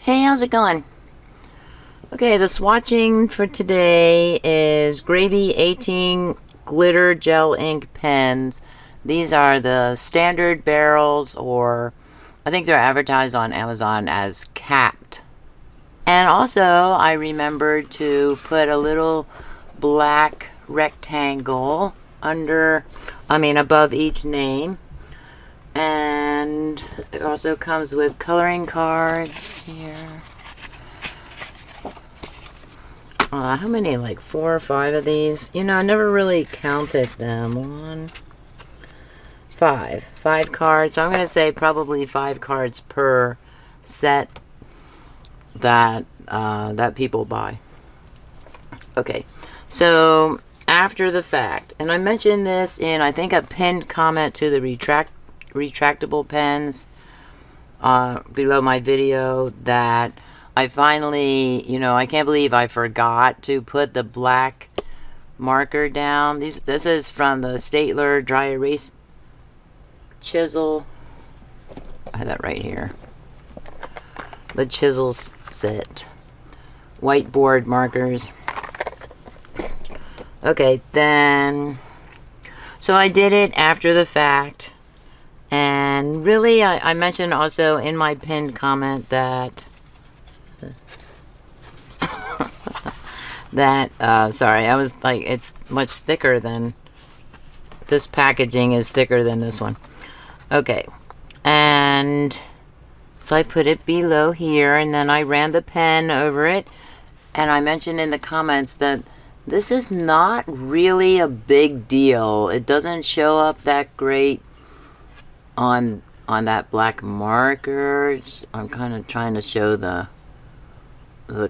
Hey, how's it going? Okay, the swatching for today is Grabie 18 glitter gel ink pens. These are the standard barrels, or I think they're advertised on Amazon as capped. And also, I remembered to put a little black rectangle above each name. And it also comes with coloring cards here. How many? Like 4 or 5 of these? You know, I never really counted them. 5 cards. So I'm going to say probably 5 cards per set that that people buy. Okay, so after the fact, and I mentioned this in, I think, a pinned comment to the retractable pens below my video, that I finally, I can't believe I forgot to put the black marker down. This is from the Staedtler dry erase chisel. I have that right here. The chisel set. Whiteboard markers. Okay, then, so I did it after the fact. And really, I mentioned also in my pinned comment that sorry, I was like, it's much thicker than this. Packaging is thicker than this one. Okay, and so I put it below here, and then I ran the pen over it, and I mentioned in the comments that this is not really a big deal. It doesn't show up that great on that black marker. I'm kind of trying to show the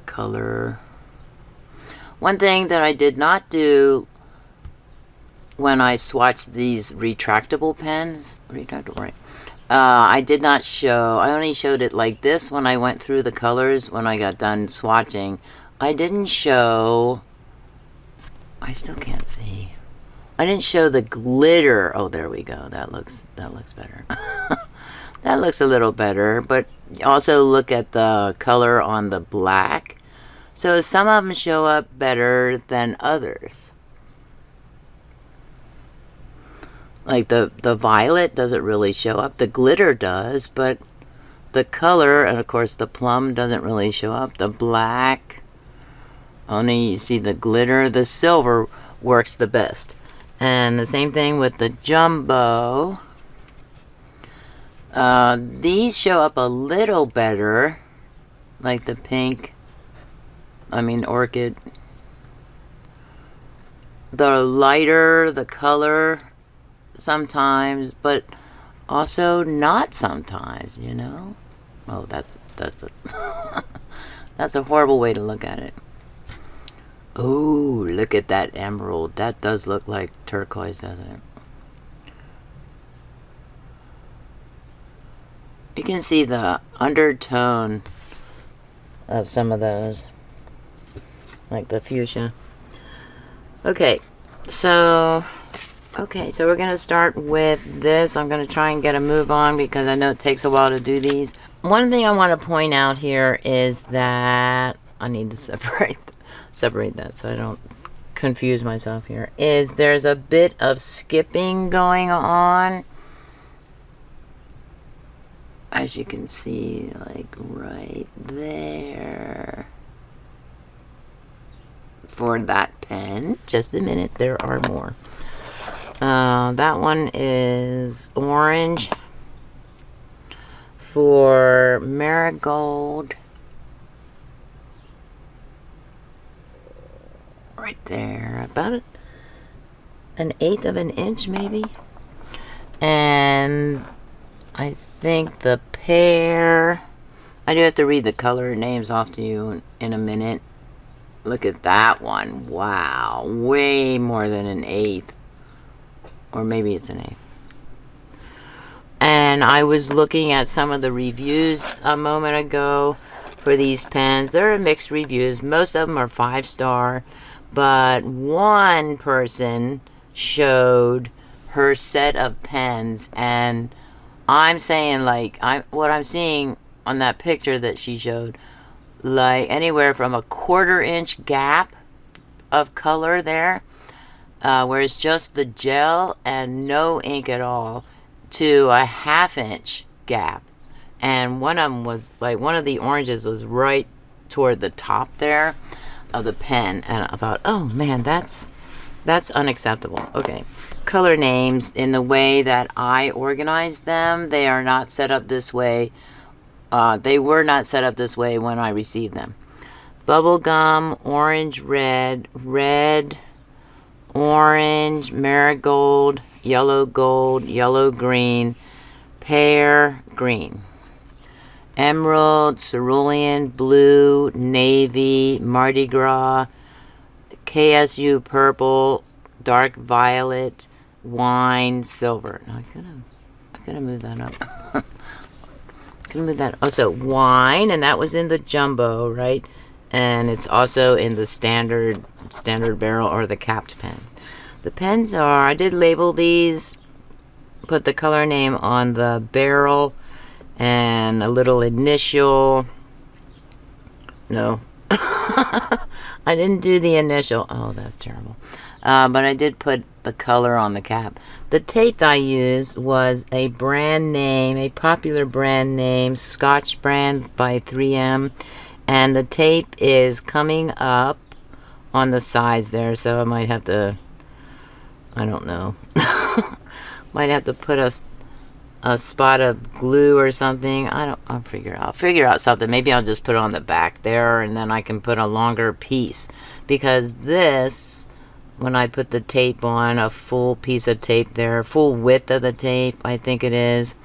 color. One thing that I did not do when I swatched these retractable pens, I did not show, I only showed it like this when I went through the colors when I got done swatching. I didn't show, I still can't see. I didn't show the glitter. Oh, there we go. That looks better. That looks a little better, but also look at the color on the black. So some of them show up better than others. Like the violet doesn't really show up. The glitter does, but the color, and of course the plum, doesn't really show up. The black, only you see the glitter. The silver works the best. And the same thing with the jumbo. These show up a little better, like the pink, orchid. The lighter the color sometimes, but also not sometimes, Oh, that's a that's a horrible way to look at it. Oh, look at that emerald. That does look like turquoise, doesn't it? You can see the undertone of some of those, like the fuchsia. Okay, so we're going to start with this. I'm going to try and get a move on because I know it takes a while to do these. One thing I want to point out here is that I need to separate that so I don't confuse myself here, is there's a bit of skipping going on, as you can see, like right there, for that pen. Just a minute, there are more. That one is orange for marigold. Right there, about an 1/8 of an inch maybe. And I think the pear, I do have to read the color names off to you in a minute. Look at that one. Wow, way more than an 1/8, or maybe it's an 1/8. And I was looking at some of the reviews a moment ago for these pens. There are mixed reviews. Most of them are 5-star. But one person showed her set of pens, and I'm saying, like, what I'm seeing on that picture that she showed, like anywhere from a 1/4 inch gap of color there, where it's just the gel and no ink at all, to a 1/2 inch gap. And one of them was like, one of the oranges was right toward the top there of the pen, and I thought, oh man, that's unacceptable. Okay, color names, in the way that I organized them, they are not set up this way. They were not set up this way when I received them. Bubblegum, orange, red, red, orange, marigold, yellow gold, yellow green, pear, green. Emerald, cerulean, blue, navy, Mardi Gras, KSU purple, dark violet, wine, silver. No, I could have moved that up. Could move that. Also, wine, and that was in the jumbo, right? And it's also in the standard barrel or the capped pens. The pens are, I did label these, put the color name on the barrel, and a little initial. No. I didn't do the initial. Oh, that's terrible. But I did put the color on the cap. The tape that I used was a brand name, a popular brand name, Scotch brand by 3M. And the tape is coming up on the sides there, so I might have to, I don't know. Might have to put a spot of glue or something. I'll figure out something. Maybe I'll just put it on the back there, and then I can put a longer piece, because this, when I put the tape on, a full piece of tape there, full width of the tape, I think it is,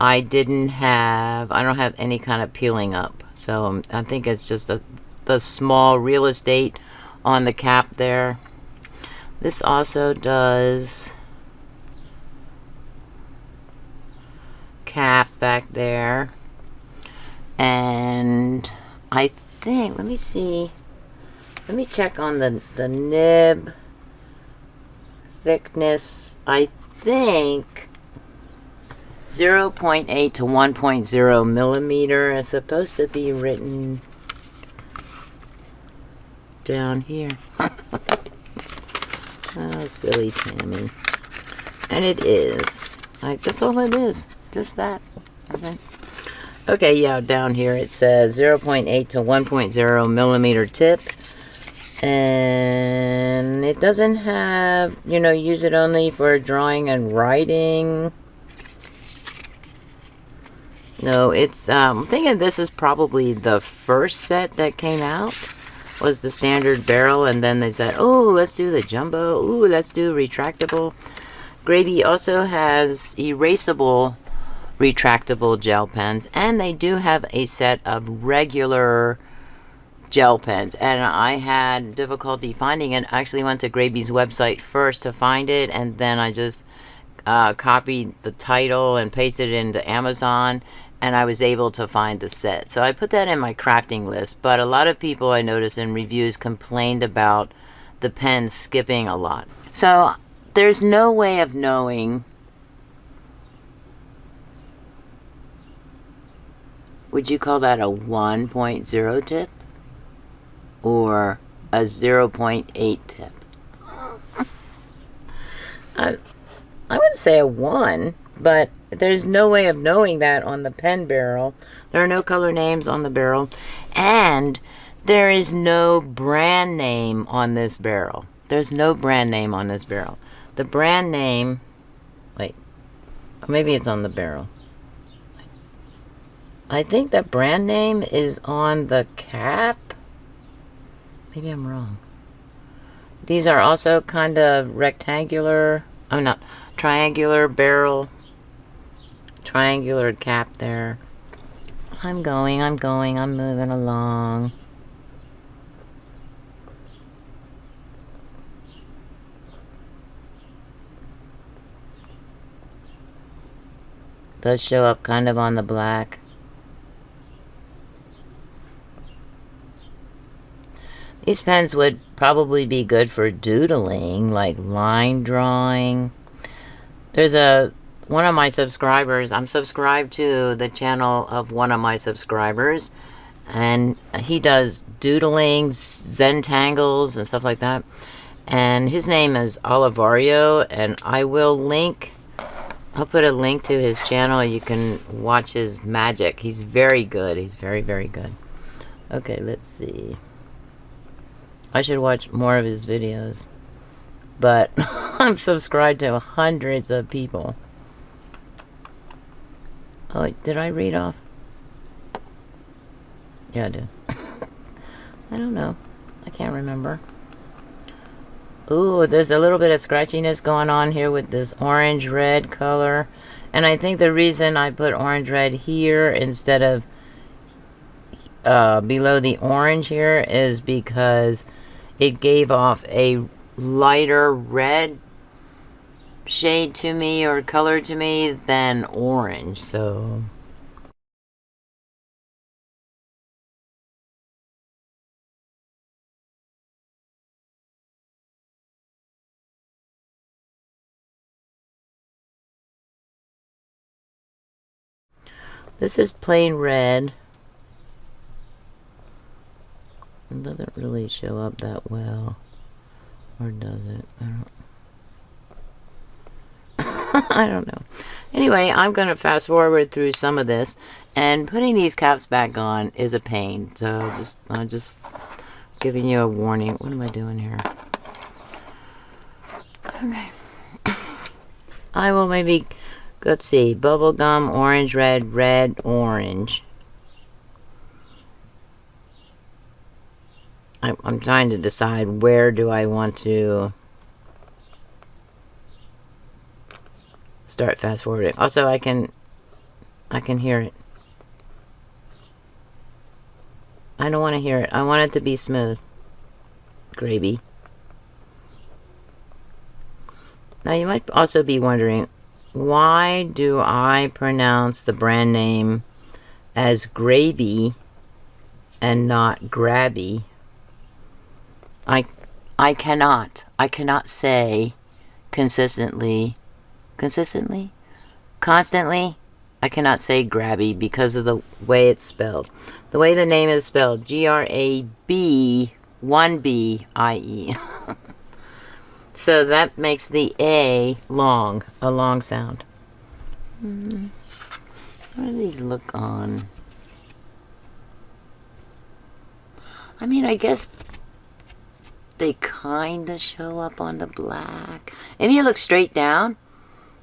I don't have any kind of peeling up. So I think it's just the small real estate on the cap there. This also does cap back there. And I think, let me see. Let me check on the nib thickness. I think 0.8 to 1.0 millimeter is supposed to be written down here. Oh, silly Tammy. And it is. That's all it is. Just that. Okay. Okay, yeah, down here it says 0.8 to 1.0 millimeter tip. And it doesn't have, use it only for drawing and writing. No, it's, I'm thinking this is probably the first set that came out, was the standard barrel, and then they said, oh, let's do the jumbo, ooh, let's do retractable. Grabie also has erasable retractable gel pens, and they do have a set of regular gel pens, and I had difficulty finding it. I actually went to Grabie's website first to find it, and then I just copied the title and pasted it into Amazon, and I was able to find the set. So I put that in my crafting list, but a lot of people I noticed in reviews complained about the pen skipping a lot. So there's no way of knowing. Would you call that a 1.0 tip or a 0.8 tip? I would say a 1, but there's no way of knowing that on the pen barrel. There are no color names on the barrel, and there is no brand name on this barrel. There's no brand name on this barrel. The brand name, wait, maybe it's on the barrel. I think the brand name is on the cap. Maybe I'm wrong. These are also kind of rectangular, triangular barrel, triangular cap there. I'm moving along. Does show up kind of on the black. These pens would probably be good for doodling, like line drawing. There's a one of my subscribers, I'm subscribed to the channel of one of my subscribers, and he does doodlings, Zentangles, and stuff like that. And his name is Olivario, and I'll put a link to his channel. You can watch his magic. He's very good. He's very, very good. Okay, let's see. I should watch more of his videos. But I'm subscribed to hundreds of people. Oh, did I read off? Yeah, I did. I don't know. I can't remember. Ooh, there's a little bit of scratchiness going on here with this orange-red color. And I think the reason I put orange-red here instead of below the orange here is because it gave off a lighter red shade to me, or color to me, than orange. So this is plain red. It doesn't really show up that well. Or does it? I don't know. Anyway, I'm going to fast forward through some of this, and putting these caps back on is a pain. So I'm just giving you a warning. What am I doing here? Okay. I will maybe, let's see, bubblegum, orange, red, red, orange. I'm trying to decide where do I want to start fast forwarding. Also, I can hear it. I don't want to hear it. I want it to be smooth. Grabie. Now you might also be wondering, why do I pronounce the brand name as Grabie and not Grabie? I cannot say constantly, I cannot say Grabie because of the way it's spelled. The way the name is spelled, G-R-A-B, 1-B-I-E. So that makes the A long, a long sound. What do these look on? I mean, I guess they kind of show up on the black. If you look straight down,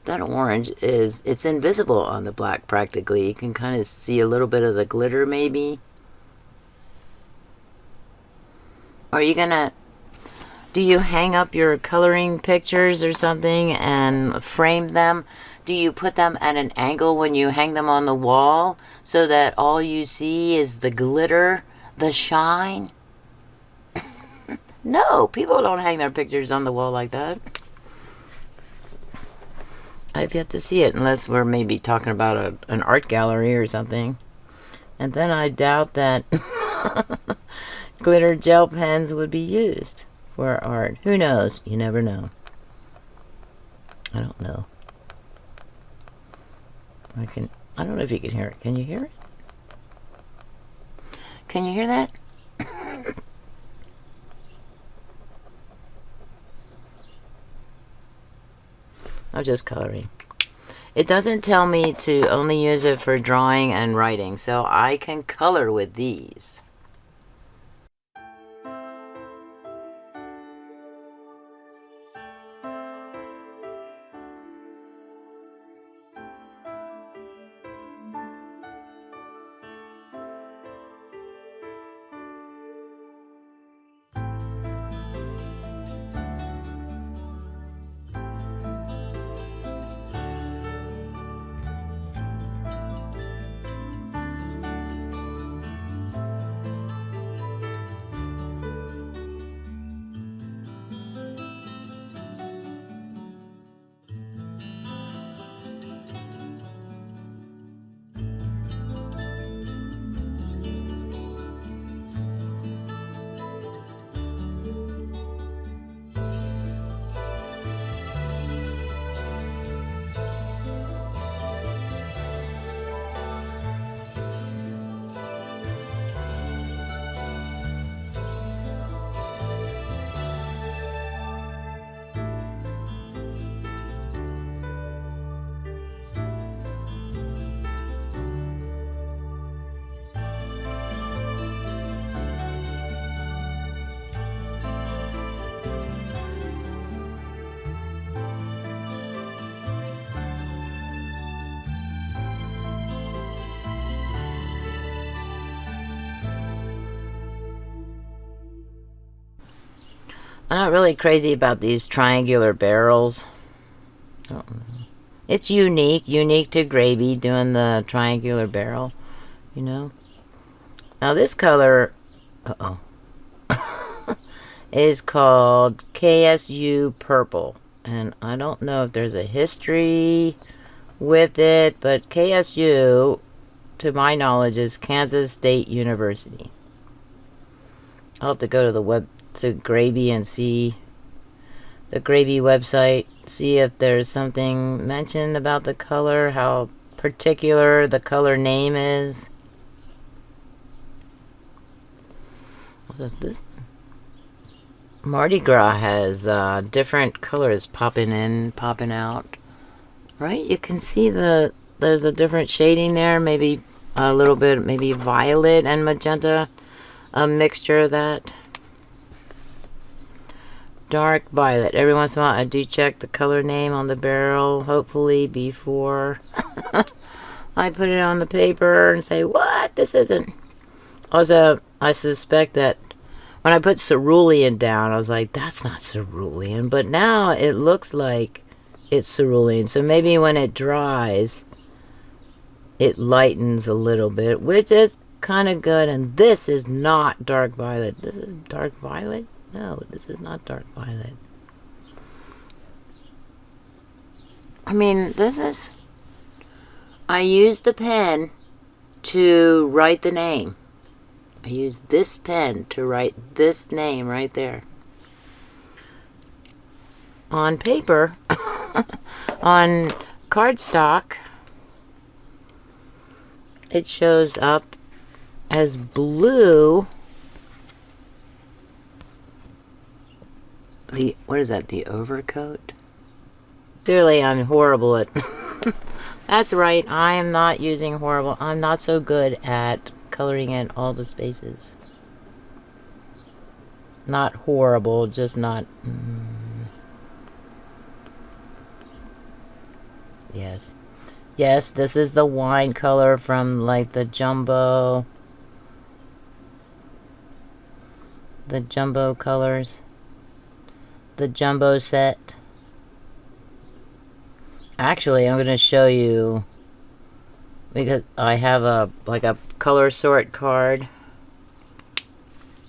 that orange it's invisible on the black practically. You can kind of see a little bit of the glitter maybe. Are you gonna, do you hang up your coloring pictures or something and frame them? Do you put them at an angle when you hang them on the wall so that all you see is the glitter, the shine? No, people don't hang their pictures on the wall like that. I've yet to see it, unless we're maybe talking about an art gallery or something. And then I doubt that glitter gel pens would be used for art. Who knows? You never know. I don't know. I don't know if you can hear it. Can you hear it? Can you hear that? I'm just coloring. It doesn't tell me to only use it for drawing and writing, so I can color with these. I'm not really crazy about these triangular barrels. It's unique to Grabie doing the triangular barrel, you know. Now this color, is called KSU Purple. And I don't know if there's a history with it, but KSU, to my knowledge, is Kansas State University. I'll have to go to to Grabie and see the Grabie website, see if there's something mentioned about the color, how particular the color name is. Also, this Mardi Gras has different colors popping in, popping out. Right? You can see there's a different shading there, maybe a little bit, maybe violet and magenta, a mixture of that. Dark violet. Every once in a while I do check the color name on the barrel, hopefully before I put it on the paper and say, what? This isn't. Also, I suspect that when I put cerulean down, I was like, that's not cerulean. But now it looks like it's cerulean. So maybe when it dries, it lightens a little bit, which is kind of good. And this is not dark violet. This is dark violet? No, this is not dark violet. I mean, this is... I used the pen to write the name. I used this pen to write this name right there. On paper, on cardstock, it shows up as blue. What is that, the overcoat? Clearly I'm horrible at... That's right, I am not using horrible. I'm not so good at coloring in all the spaces. Not horrible, just not... Yes. Yes, this is the wine color from like the jumbo colors. The jumbo set. Actually, I'm going to show you, because I have a color sort card.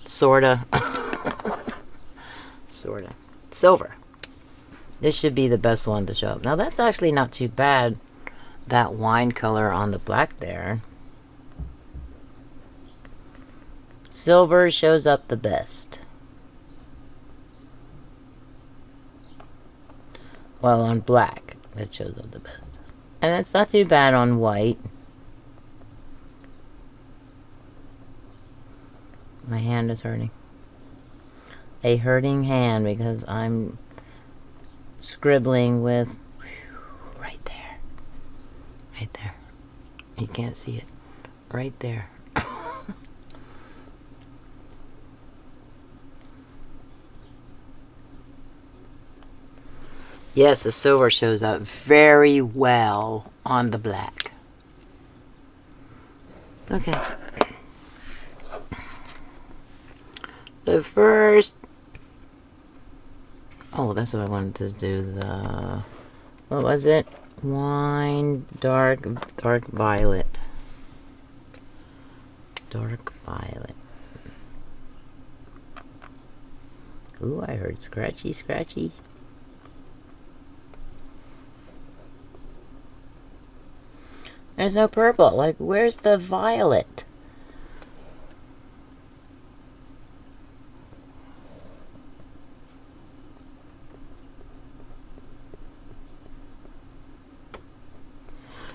Sorta. Sorta. Silver. This should be the best one to show up. Now that's actually not too bad, that wine color on the black there. Silver shows up the best. Well, on black, it shows up the best. And it's not too bad on white. My hand is hurting. A hurting hand because I'm scribbling with right there. Right there. You can't see it. Right there. Yes, the silver shows up very well on the black. Okay. The first... Oh, that's what I wanted to do. The... What was it? Wine, dark violet. Dark violet. Ooh, I heard scratchy, scratchy. There's no purple. Like, where's the violet?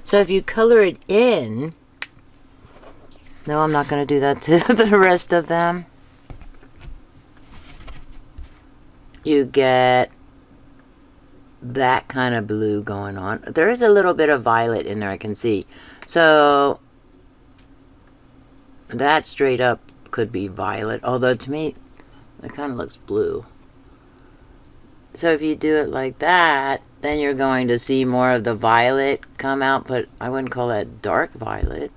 So if you color it in... No, I'm not going to do that to the rest of them. You get that kind of blue going on. There is a little bit of violet in there, I can see. So that straight up could be violet, although to me it kind of looks blue. So if you do it like that, then you're going to see more of the violet come out, but I wouldn't call that dark violet.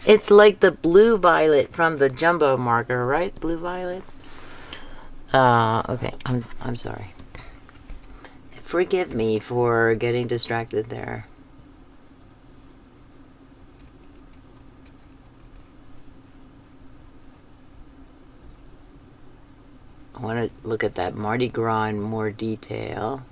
It's like the blue violet from the jumbo marker, right? Blue violet. Okay, I'm sorry. Forgive me for getting distracted there. I want to look at that Mardi Gras in more detail.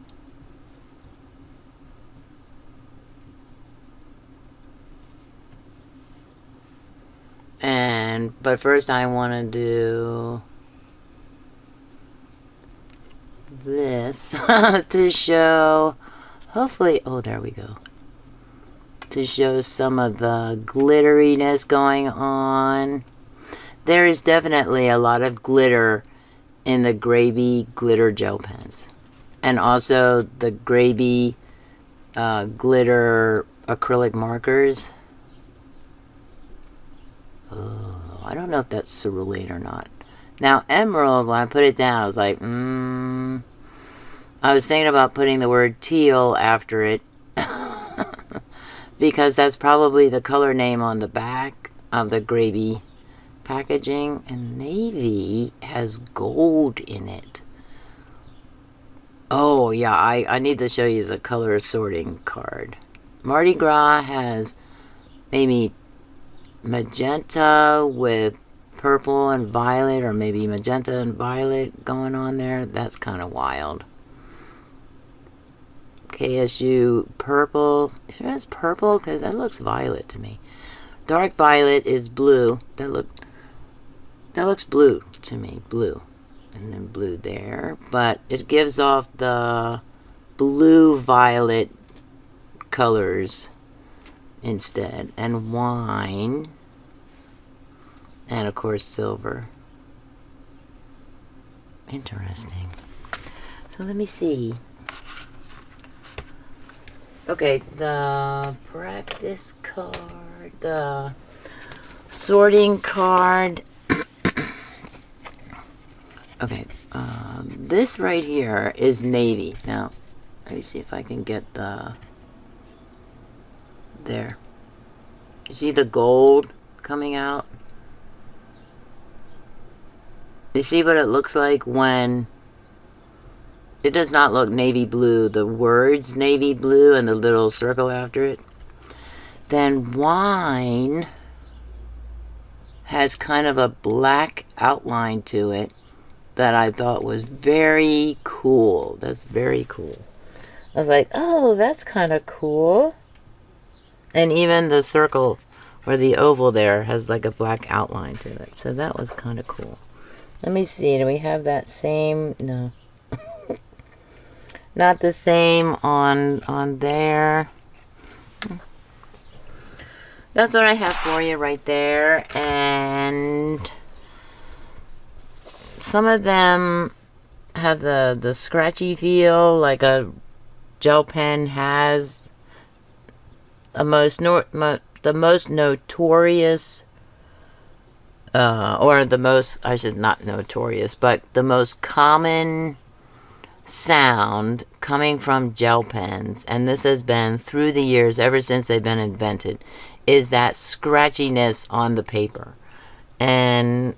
But first I want to do this to show, hopefully, oh, there we go. To show some of the glitteriness going on. There is definitely a lot of glitter in the Grabie glitter gel pens. And also the Grabie glitter acrylic markers. Oh, I don't know if that's cerulean or not. Now, emerald, when I put it down, I was like, I was thinking about putting the word teal after it. Because that's probably the color name on the back of the Grabie packaging. And navy has gold in it. Oh, yeah, I need to show you the color sorting card. Mardi Gras has maybe magenta with purple and violet, or maybe magenta and violet going on there. That's kind of wild. KSU purple. Sure that's purple because that looks violet to me. Dark violet is blue. That looks blue to me. Blue. And then blue there. But it gives off the blue violet colors instead. And wine. And of course silver. Interesting. So let me see. Okay, the practice card, the sorting card. Okay, this right here is navy. Now, let me see if I can get the... There. You see the gold coming out? You see what it looks like when... It does not look navy blue. The words navy blue and the little circle after it. Then wine has kind of a black outline to it that I thought was very cool. That's very cool. I was like, oh, that's kind of cool. And even the circle or the oval there has like a black outline to it. So that was kind of cool. Let me see. Do we have that same? No. Not the same on there. That's what I have for you right there. And some of them have the scratchy feel like a gel pen has. The most notorious, or the most, I should not notorious, but the most common sound coming from gel pens, and this has been through the years ever since they've been invented, is that scratchiness on the paper. And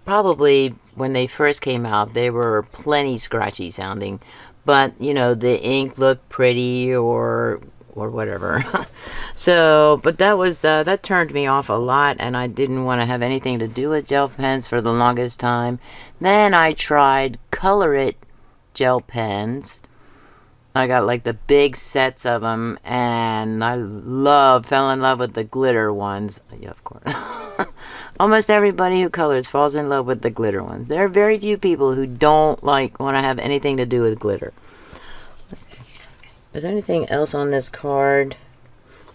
probably when they first came out they were plenty scratchy sounding, but you know, the ink looked pretty or whatever. So, but that was that turned me off a lot, and I didn't want to have anything to do with gel pens for the longest time. Then I tried Color It gel pens. I got like the big sets of them, and I fell in love with the glitter ones. Yeah, of course. Almost everybody who colors falls in love with the glitter ones. There are very few people who don't want to have anything to do with glitter. Okay. Is there anything else on this card?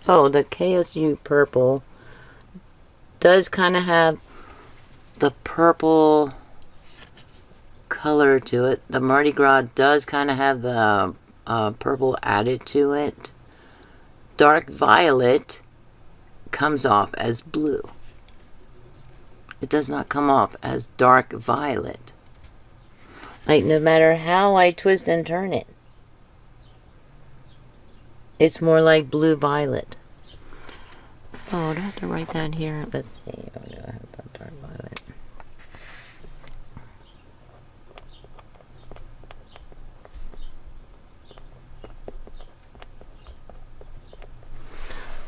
Oh, the KSU purple does kind of have the purple color to it. The Mardi Gras does kind of have the purple added to it. Dark violet comes off as blue. It does not come off as dark violet. Like, no matter how I twist and turn it, it's more like blue violet. Oh, do I have to write that here? Let's see. Oh, do I have that dark violet?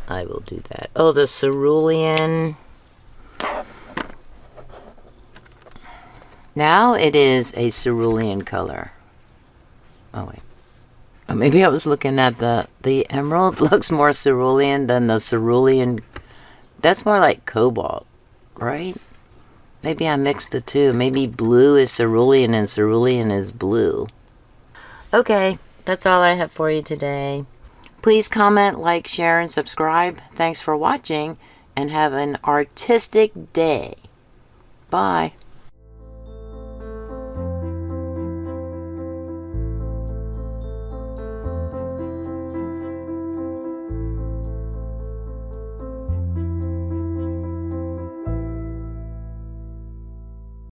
I will do that. Oh, the cerulean. Now it is a cerulean color. Oh, wait. Oh, maybe I was looking at the emerald. Looks more cerulean than the cerulean. That's more like cobalt, right? Maybe I mixed the two. Maybe blue is cerulean and cerulean is blue. Okay, that's all I have for you today. Please comment, like, share, and subscribe. Thanks for watching, and have an artistic day. Bye.